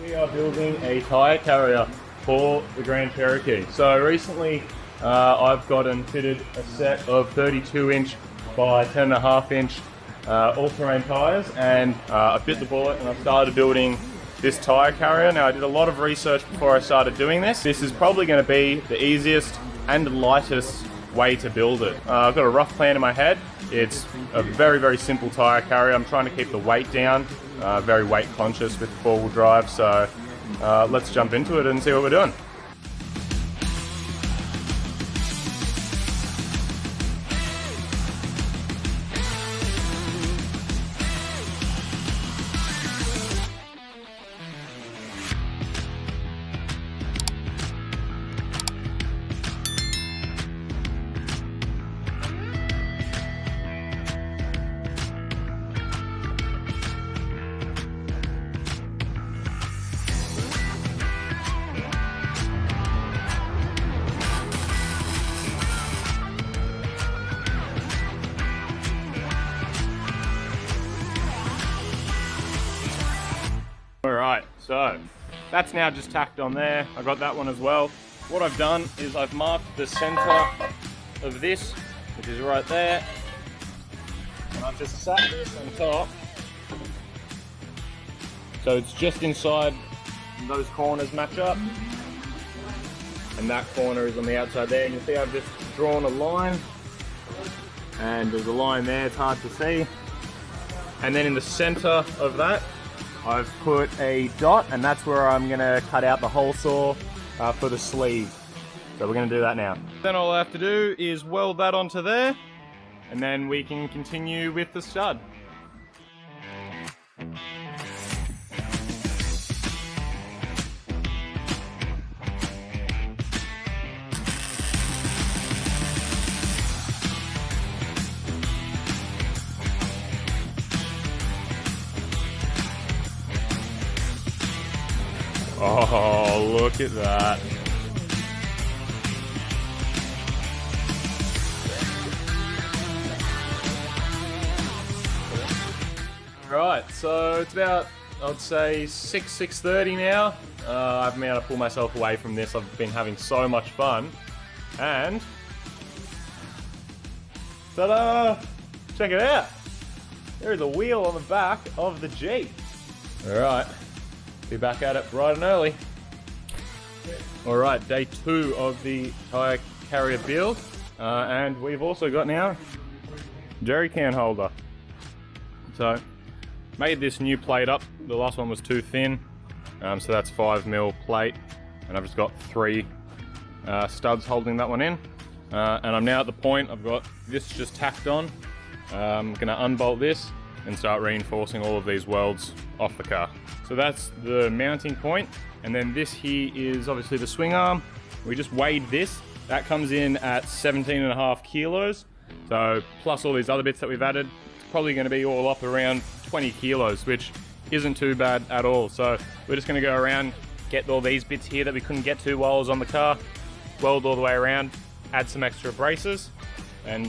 We are building a tyre carrier for the Grand Cherokee. So recently I've gotten fitted a set of 32-inch by 10.5-inch all-terrain tyres, and I bit the bullet and I started building this tyre carrier. Now, I did a lot of research before I started doing this. This is probably going to be the easiest and lightest way to build it. I've got a rough plan in my head. It's a very, very simple tyre carrier. I'm trying to keep the weight down, very weight conscious with four-wheel drive, so let's jump into it and see what we're doing. Alright, so that's now just tacked on there. I got that one as well. What I've done is I've marked the center of this, which is right there, and I've just sat this on top. So it's just inside, those corners match up, and that corner is on the outside there. And you'll see I've just drawn a line, and there's a line there, it's hard to see. And then in the center of that, I've put a dot, and that's where I'm going to cut out the hole saw for the sleeve. So we're going to do that now. Then all I have to do is weld that onto there, and then we can continue with the stud. Oh, look at that. Right, so it's about, I'd say 6:30 now. I haven't been able to pull myself away from this. I've been having so much fun. And, ta-da! Check it out. There is a wheel on the back of the Jeep. Alright. Be back at it bright and early. Alright, day 2 of the tyre carrier build, and we've also got now jerry can holder. So made this new plate up. The last one was too thin, so that's 5mm plate, and I've just got 3 studs holding that one in, and I'm now at the point I've got this just tacked on. I'm gonna unbolt this and start reinforcing all of these welds off the car. So that's the mounting point, and then this here is obviously the swing arm. We just weighed this. That comes in at 17.5 kilos. So plus all these other bits that we've added, it's probably gonna be all up around 20 kilos, which isn't too bad at all. So we're just gonna go around, get all these bits here that we couldn't get to while I was on the car, weld all the way around, add some extra braces, and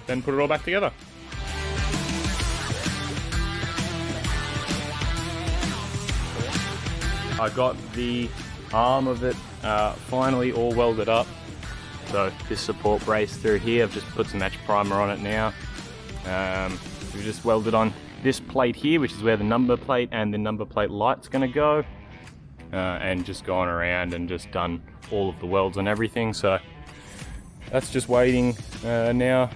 then put it all back together. I got the arm of it finally all welded up. So this support brace through here, I've just put some match primer on it now. We've just welded on this plate here, which is where the number plate and the number plate light's gonna go. And just gone around and just done all of the welds and everything. So that's just waiting now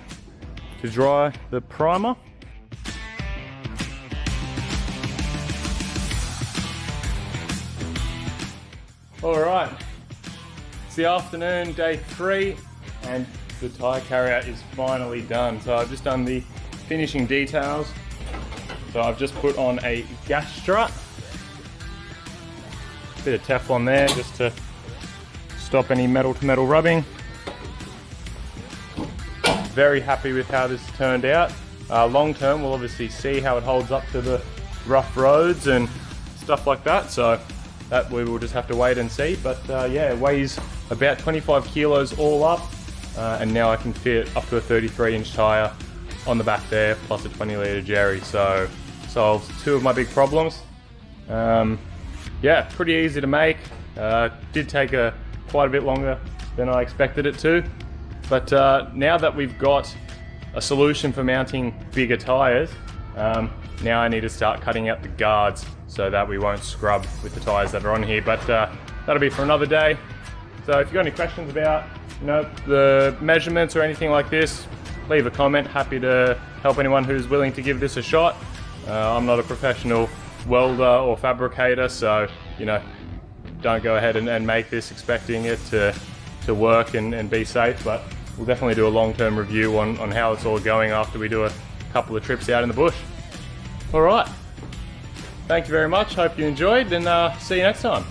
to dry the primer. Alright, it's the afternoon, day 3, and the tyre carrier is finally done. So I've just done the finishing details. So I've just put on a gas strut, bit of Teflon there just to stop any metal to metal rubbing. Very happy with how this turned out. Long term we'll obviously see how it holds up to the rough roads and stuff like that. So that we will just have to wait and see, but yeah, it weighs about 25 kilos all up, and now I can fit up to a 33-inch tyre on the back there, plus a 20-litre jerry, so solves 2 of my big problems. yeah, pretty easy to make. Did take quite a bit longer than I expected it to. But now that we've got a solution for mounting bigger tyres, now I need to start cutting out the guards so that we won't scrub with the tyres that are on here. But that'll be for another day. So if you've got any questions about the measurements or anything like this, leave a comment. Happy to help anyone who's willing to give this a shot. I'm not a professional welder or fabricator, so don't go ahead and make this expecting it to work and be safe, but we'll definitely do a long-term review on how it's all going after we do a couple of trips out in the bush. Alright, thank you very much, hope you enjoyed, and see you next time.